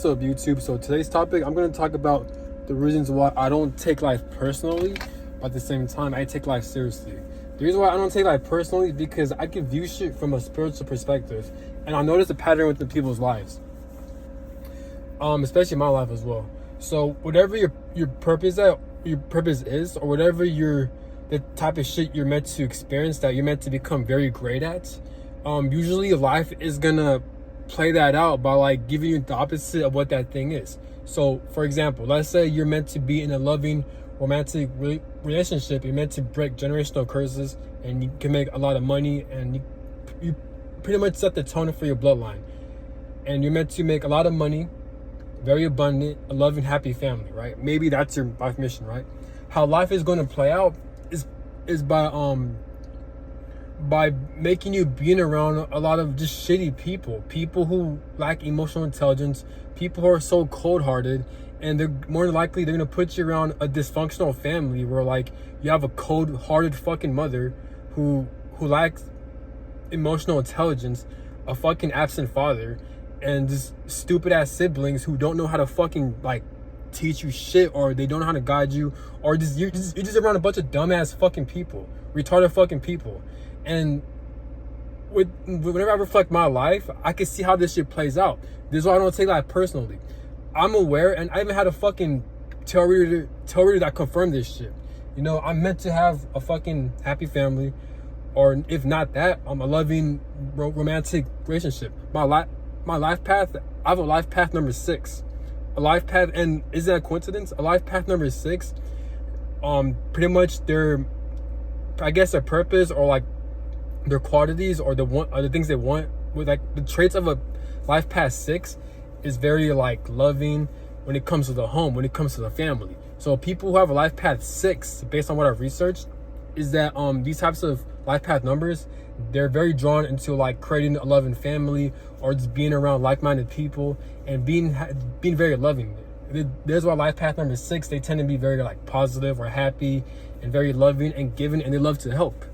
What's up, YouTube? So today's topic, I'm going to talk about the reasons why I don't take life personally, but at the same time I take life seriously. The reason why I don't take life personally is because I can view shit from a spiritual perspective, and I notice a pattern within people's lives, especially my life as well. So whatever your purpose is, or whatever the type of shit you're meant to experience, that you're meant to become very great at, usually life is gonna play that out by like giving you the opposite of what that thing is. So for example, let's say you're meant to be in a loving romantic relationship. You're meant to break generational curses, and you can make a lot of money, and you pretty much set the tone for your bloodline, and you're meant to make a lot of money, very abundant, a loving, happy family, right? Maybe that's your life mission, right? How life is going to play out is by making you being around a lot of just shitty people who lack emotional intelligence, people who are so cold-hearted, and they're more than likely they're gonna put you around a dysfunctional family where like you have a cold-hearted fucking mother who lacks emotional intelligence, a fucking absent father, and just stupid ass siblings who don't know how to fucking like teach you shit, or they don't know how to guide you, or you're just around a bunch of dumbass fucking people, retarded fucking people. And whenever I reflect my life, I can see how this shit plays out. This is why I don't take life personally. I'm aware, and I even had a fucking tail reader that confirmed this shit. You know, I'm meant to have a fucking happy family, or if not that, a loving romantic relationship. My life path, I have a life path number 6. A life path, and is that a coincidence? A life path number 6, pretty much their purpose, or like their qualities, or the things they want, with like the traits of a life path 6 is very like loving when it comes to the home, when it comes to the family. So people who have a life path 6, based on what I've researched, is that these types of life path numbers, they're very drawn into like creating a loving family, or just being around like-minded people, and being very loving. There's why life path number 6, they tend to be very like positive or happy and very loving and giving, and they love to help.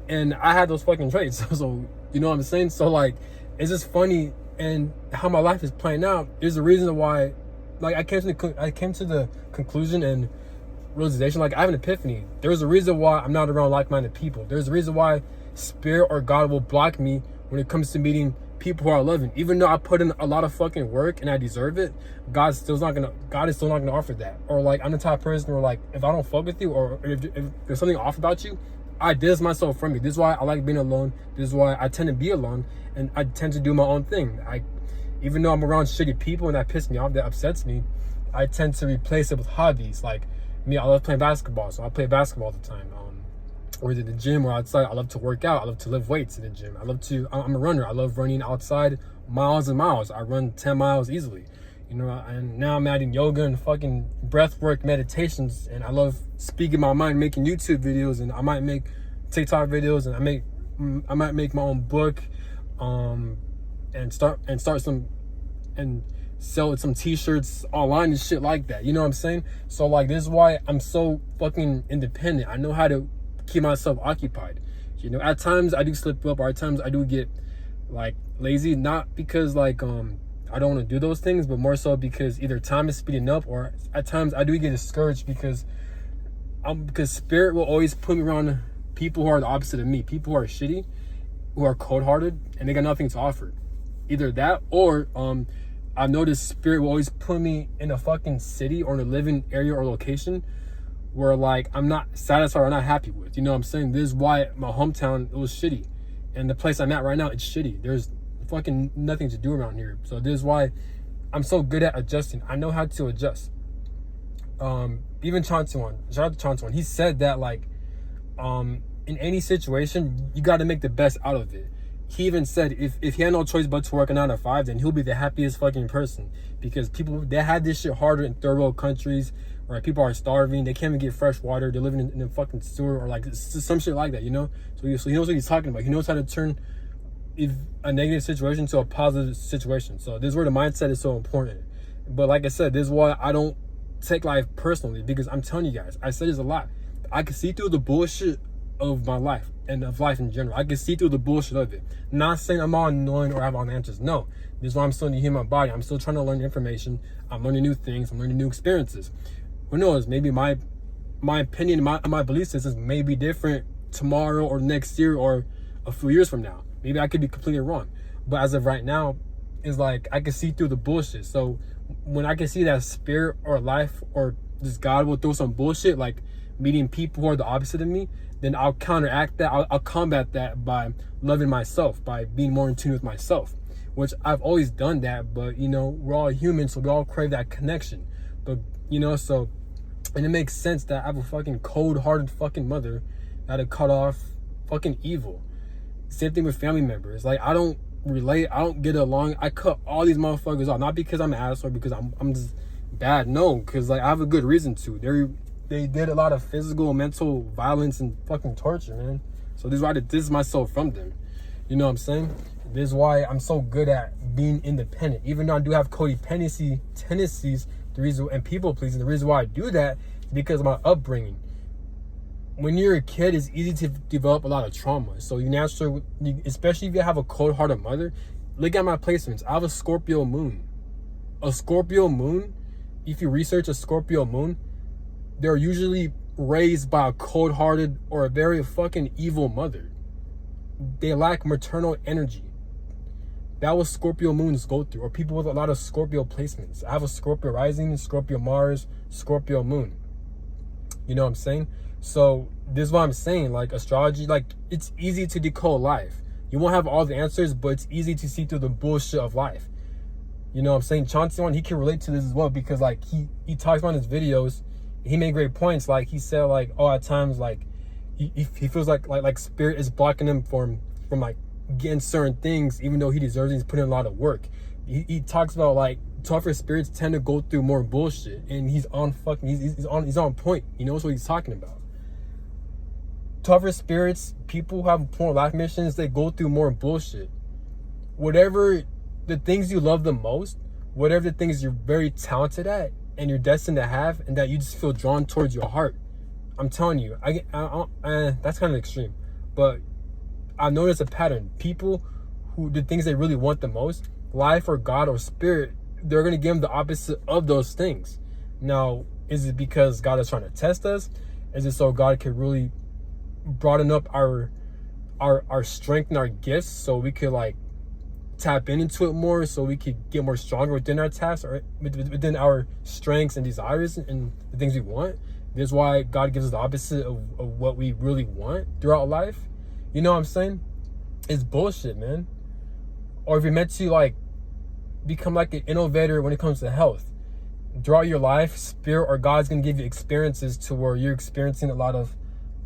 And I had those fucking traits. So you know what I'm saying? So like, it's just funny, and how my life is playing out is the reason why, like, I came to the conclusion and realization, like I have an epiphany. There's a reason why I'm not around like-minded people. There's a reason why spirit or God will block me when it comes to meeting people who are loving. Even though I put in a lot of fucking work and I deserve it, God is still not gonna offer that. Or like, I'm the type of person where like, if I don't fuck with you, or if there's something off about you, I distance myself from you. This is why I like being alone. This is why I tend to be alone, and I tend to do my own thing. Even though I'm around shitty people and that pisses me off, that upsets me, I tend to replace it with hobbies. Like me, I love playing basketball, so I play basketball all the time. Or at the gym or outside, I love to work out. I love to lift weights in the gym. I'm a runner. I love running outside miles and miles. I run 10 miles easily. You know, and now I'm adding yoga and fucking breath work meditations, and I love speaking my mind, making YouTube videos, and I might make TikTok videos, and I might make my own book, and start some, and sell some t-shirts online and shit like that. You know what I'm saying? So like, this is why I'm so fucking independent. I know how to keep myself occupied. You know, at times I do slip up, or at times I do get like lazy, not because like I don't want to do those things, but more so because either time is speeding up, or at times I do get discouraged because spirit will always put me around people who are the opposite of me, people who are shitty, who are cold-hearted, and they got nothing to offer. Either that, or I've noticed spirit will always put me in a fucking city, or in a living area or location where like I'm not satisfied or not happy with. You know what I'm saying? This is why my hometown, it was shitty, and the place I'm at right now, it's shitty. There's fucking nothing to do around here. So this is why I'm so good at adjusting. I know how to adjust. Even Chantuan, shout out to Chantuan, he said that like in any situation you got to make the best out of it. He even said if he had no choice but to work a 9 to 5, then he'll be the happiest fucking person, because people, they had this shit harder in third world countries where people are starving, they can't even get fresh water, they're living in a fucking sewer, or like some shit like that, you know? So he knows what he's talking about. He knows how to turn a negative situation to a positive situation. So this is where the mindset is so important. But like I said, this is why I don't take life personally, because I'm telling you guys, I said this a lot, I can see through the bullshit of my life. and of life in general. I can see through the bullshit of it. Not saying I'm all annoying or have all the answers. No. This is why I'm still in the human body. I'm still trying to learn information. I'm learning new things. I'm learning new experiences. Who knows? Maybe my opinion, my belief systems may be different tomorrow or next year or a few years from now. Maybe I could be completely wrong. But as of right now, it's like I can see through the bullshit. So when I can see that spirit or life or just God will throw some bullshit, like meeting people who are the opposite of me, then I'll counteract that. I'll combat that by loving myself, by being more in tune with myself, which I've always done that. But, you know, we're all human, so we all crave that connection. But, you know, so, and it makes sense that I have a fucking cold-hearted fucking mother that had cut off fucking evil. Same thing with family members. Like, I don't relate. I don't get along. I cut all these motherfuckers off. Not because I'm an asshole, because I'm just bad. No, because, like, I have a good reason to. They did a lot of physical, mental violence and fucking torture, man. So this is why I distance myself from them. You know what I'm saying? This is why I'm so good at being independent. Even though I do have codependency tendencies, the reason, and people pleasing, the reason why I do that is because of my upbringing. When you're a kid, it's easy to develop a lot of trauma. So you naturally, especially if you have a cold-hearted mother, look at my placements. I have a Scorpio moon. A Scorpio moon, if you research a Scorpio moon, they're usually raised by a cold-hearted or a very fucking evil mother. They lack maternal energy. That was Scorpio moons go through, or people with a lot of Scorpio placements. I have a Scorpio rising, Scorpio Mars, Scorpio moon. You know what I'm saying? So this is what I'm saying. Like astrology, like it's easy to decode life. You won't have all the answers, but it's easy to see through the bullshit of life. You know what I'm saying? Chauncey One, he can relate to this as well, because like he talks about in his videos. He made great points. Like he said, like, oh, at times, like he feels like spirit is blocking him from like getting certain things, even though he deserves it. He's putting in a lot of work. He talks about like tougher spirits tend to go through more bullshit, and he's on point. He knows what he's talking about. Tougher spirits, people who have more life missions, they go through more bullshit. Whatever the things you love the most, whatever the things you're very talented at and you're destined to have, and that you just feel drawn towards your heart. I'm telling you, that's kind of extreme, but I've noticed a pattern. People who the things they really want the most, life or God or spirit, they're going to give them the opposite of those things. Now, is it because God is trying to test us? Is it so God can really broaden up our strength and our gifts, so we could like tap into it more, so we could get more stronger within our tasks or within our strengths and desires and the things we want? This is why God gives us the opposite of what we really want throughout life. You know what I'm saying? It's bullshit, man. Or if you're meant to like become like an innovator when it comes to health, throughout your life, spirit or God's gonna give you experiences to where you're experiencing a lot of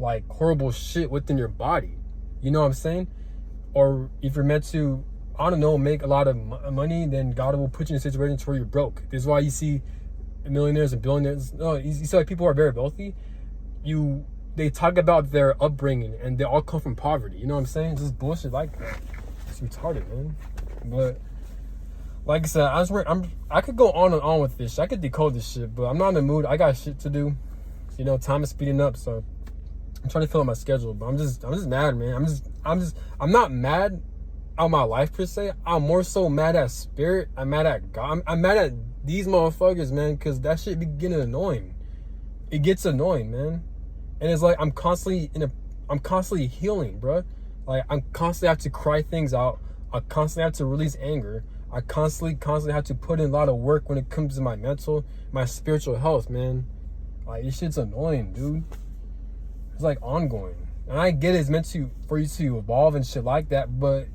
like horrible shit within your body. You know what I'm saying? Or if you're meant to, I don't know, make a lot of money, then God will put you in a situation where you're broke. This is why you see millionaires and billionaires. No, you see like people who are very wealthy. They talk about their upbringing, and they all come from poverty. You know what I'm saying? Just bullshit like that. It's retarded, man. But like I said, I could go on and on with this. I could decode this shit, but I'm not in the mood. I got shit to do. You know, time is speeding up, so I'm trying to fill out my schedule. But I'm just mad, man. I'm not mad on my life per se. I'm more so mad at spirit. I'm mad at God. I'm mad at these motherfuckers, man, because that shit be getting annoying. It gets annoying, man. And it's like I'm constantly healing, bro. Like I'm constantly have to cry things out. I constantly have to release anger. I constantly have to put in a lot of work when it comes to my mental, my spiritual health, man. Like this shit's annoying, dude. It's like ongoing. And I get it's meant for you to evolve and shit like that, but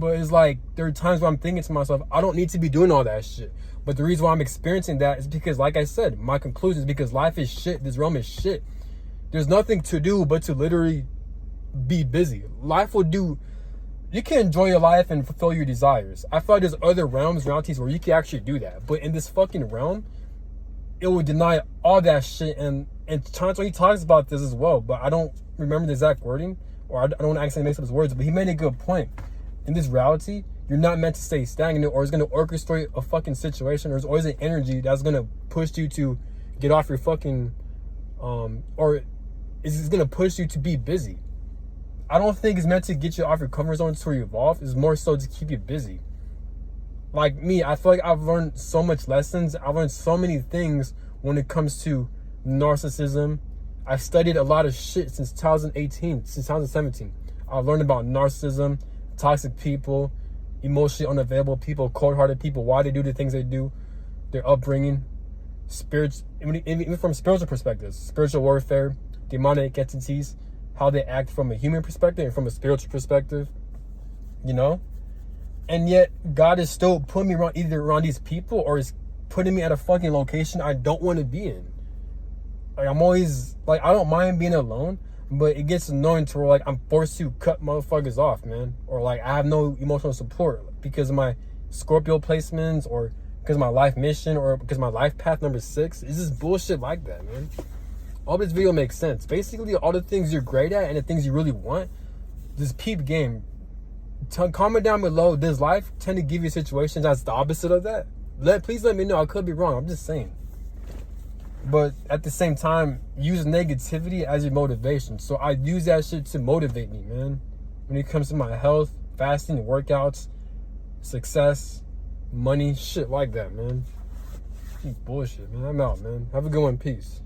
it's like there are times where I'm thinking to myself, I don't need to be doing all that shit. But the reason why I'm experiencing that is because, like I said, my conclusion is because life is shit. This realm is shit. There's nothing to do but to literally be busy. Life will do. You can enjoy your life and fulfill your desires. I feel like there's other realities where you can actually do that. But in this fucking realm, it will deny all that shit. And Chauncey, he talks about this as well, but I don't remember the exact wording, or I don't want to accidentally mix up his words, but he made a good point. In this reality, you're not meant to stay stagnant, or it's going to orchestrate a fucking situation. There's always an energy that's going to push you to get off your fucking, or is going to push you to be busy. I don't think it's meant to get you off your comfort zone to evolve. It's more so to keep you busy. Like me, I feel like I've learned so much lessons. I've learned so many things when it comes to narcissism. I've studied a lot of shit since 2018, since 2017. I've learned about narcissism, toxic people, emotionally unavailable people, cold-hearted people, why they do the things they do, their upbringing, even from spiritual perspectives, spiritual warfare, demonic entities, how they act from a human perspective and from a spiritual perspective, you know? And yet, God is still putting me around either around these people or is putting me at a fucking location I don't want to be in. Like, I'm always, like, I don't mind being alone, but it gets annoying to where, like, I'm forced to cut motherfuckers off, man. Or, like, I have no emotional support because of my Scorpio placements or because of my life mission or because of my life path number 6. It's just bullshit like that, man. All this video makes sense. Basically, all the things you're great at and the things you really want, this peep game. Comment down below, does life tend to give you situations that's the opposite of that? Please let me know. I could be wrong. I'm just saying. But at the same time, use negativity as your motivation. So I use that shit to motivate me, man. When it comes to my health, fasting, workouts, success, money, shit like that, man. Bullshit, man. I'm out, man. Have a good one. Peace.